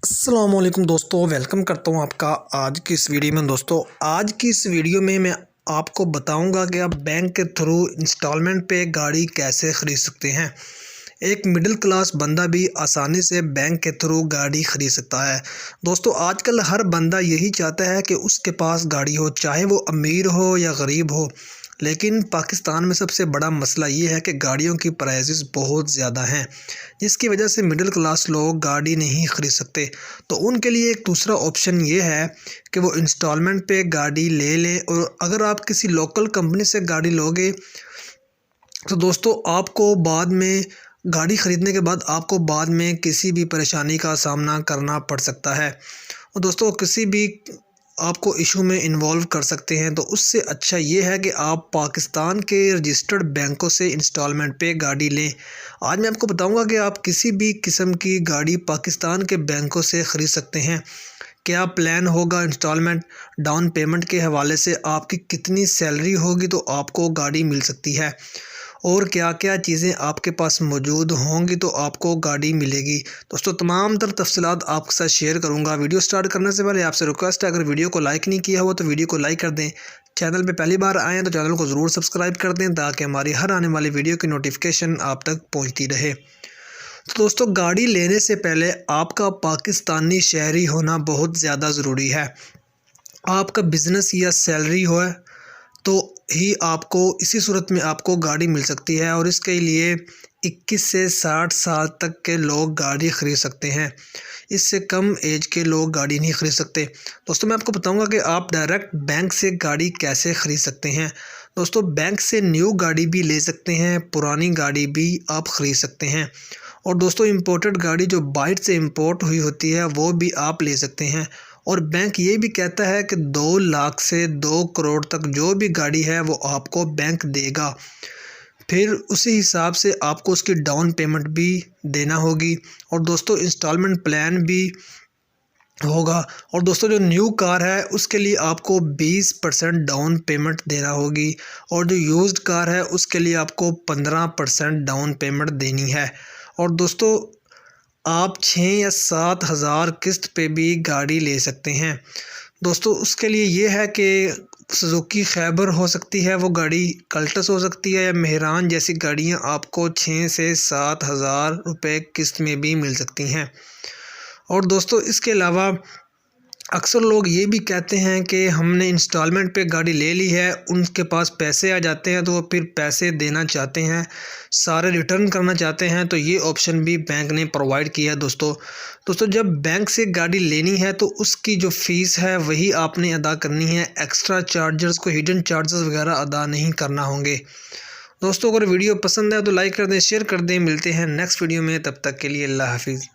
अस्सलाम वालेकुम दोस्तों, वेलकम करता हूँ आपका आज की इस वीडियो में। दोस्तों आज की इस वीडियो में मैं आपको बताऊंगा कि आप बैंक के थ्रू इंस्टॉलमेंट पे गाड़ी कैसे ख़रीद सकते हैं। एक मिडिल क्लास बंदा भी आसानी से बैंक के थ्रू गाड़ी ख़रीद सकता है। दोस्तों आजकल हर बंदा यही चाहता है कि उसके पास गाड़ी हो, चाहे वो अमीर हो या गरीब हो। लेकिन पाकिस्तान में सबसे बड़ा मसला ये है कि गाड़ियों की प्राइसेस बहुत ज़्यादा हैं, जिसकी वजह से मिडिल क्लास लोग गाड़ी नहीं ख़रीद सकते। तो उनके लिए एक दूसरा ऑप्शन ये है कि वो इंस्टॉलमेंट पे गाड़ी ले लें। और अगर आप किसी लोकल कंपनी से गाड़ी लोगे तो दोस्तों आपको बाद में गाड़ी ख़रीदने के बाद आपको बाद में किसी भी परेशानी का सामना करना पड़ सकता है। और दोस्तों किसी भी आपको इशू में इन्वॉल्व कर सकते हैं। तो उससे अच्छा ये है कि आप पाकिस्तान के रजिस्टर्ड बैंकों से इंस्टॉलमेंट पे गाड़ी लें। आज मैं आपको बताऊंगा कि आप किसी भी किस्म की गाड़ी पाकिस्तान के बैंकों से ख़रीद सकते हैं। क्या प्लान होगा इंस्टॉलमेंट डाउन पेमेंट के हवाले से, आपकी कितनी सैलरी होगी तो आपको गाड़ी मिल सकती है, और क्या क्या चीज़ें आपके पास मौजूद होंगी तो आपको गाड़ी मिलेगी। दोस्तों तमाम तर तफसीलात आपके साथ शेयर करूंगा। वीडियो स्टार्ट करने से पहले आपसे रिक्वेस्ट है, अगर वीडियो को लाइक नहीं किया हो तो वीडियो को लाइक कर दें। चैनल पे पहली बार आएँ तो चैनल को ज़रूर सब्सक्राइब कर दें ताकि हमारी हर आने वाली वीडियो की नोटिफिकेशन आप तक पहुँचती रहे। तो दोस्तों गाड़ी लेने से पहले आपका पाकिस्तानी शहरी होना बहुत ज़्यादा ज़रूरी है। आपका बिज़नेस या सैलरी हो तो ही आपको इसी सूरत में आपको गाड़ी मिल सकती है, और इसके लिए 21 से 60 साल तक के लोग गाड़ी ख़रीद सकते हैं। इससे कम एज के लोग गाड़ी नहीं ख़रीद सकते। दोस्तों मैं आपको बताऊंगा कि आप डायरेक्ट बैंक से गाड़ी कैसे ख़रीद सकते हैं। दोस्तों बैंक से न्यू गाड़ी भी ले सकते हैं, पुरानी गाड़ी भी आप ख़रीद सकते हैं। और दोस्तों इंपोर्टेड गाड़ी जो बाहर से इंपोर्ट हुई होती है वो भी आप ले सकते हैं। और बैंक ये भी कहता है कि 2 लाख से 2 करोड़ तक जो भी गाड़ी है वो आपको बैंक देगा। फिर उसी हिसाब से आपको उसकी डाउन पेमेंट भी देना होगी, और दोस्तों इंस्टॉलमेंट प्लान भी होगा। और दोस्तों जो न्यू कार है उसके लिए आपको 20% डाउन पेमेंट देना होगी, और जो यूज्ड कार है उसके लिए आपको 15% डाउन पेमेंट देनी है। और दोस्तों आप 6 या 7 हज़ार किस्त पे भी गाड़ी ले सकते हैं। दोस्तों उसके लिए ये है कि सुजुकी खैबर हो सकती है वो गाड़ी, कल्टस हो सकती है, या मेहरान जैसी गाड़ियां आपको 6 से 7 हज़ार रुपये किस्त में भी मिल सकती हैं। और दोस्तों इसके अलावा अक्सर लोग ये भी कहते हैं कि हमने इंस्टॉलमेंट पे गाड़ी ले ली है, उनके पास पैसे आ जाते हैं तो वो फिर पैसे देना चाहते हैं, सारे रिटर्न करना चाहते हैं। तो ये ऑप्शन भी बैंक ने प्रोवाइड किया है। दोस्तों जब बैंक से गाड़ी लेनी है तो उसकी जो फ़ीस है वही आपने अदा करनी है। एक्स्ट्रा चार्जर्स को, हिडन चार्जेस वगैरह अदा नहीं करना होंगे। दोस्तों अगर वीडियो पसंद है तो लाइक कर दें, शेयर कर दें। मिलते हैं नेक्स्ट वीडियो में, तब तक के लिए अल्लाह हाफिज़।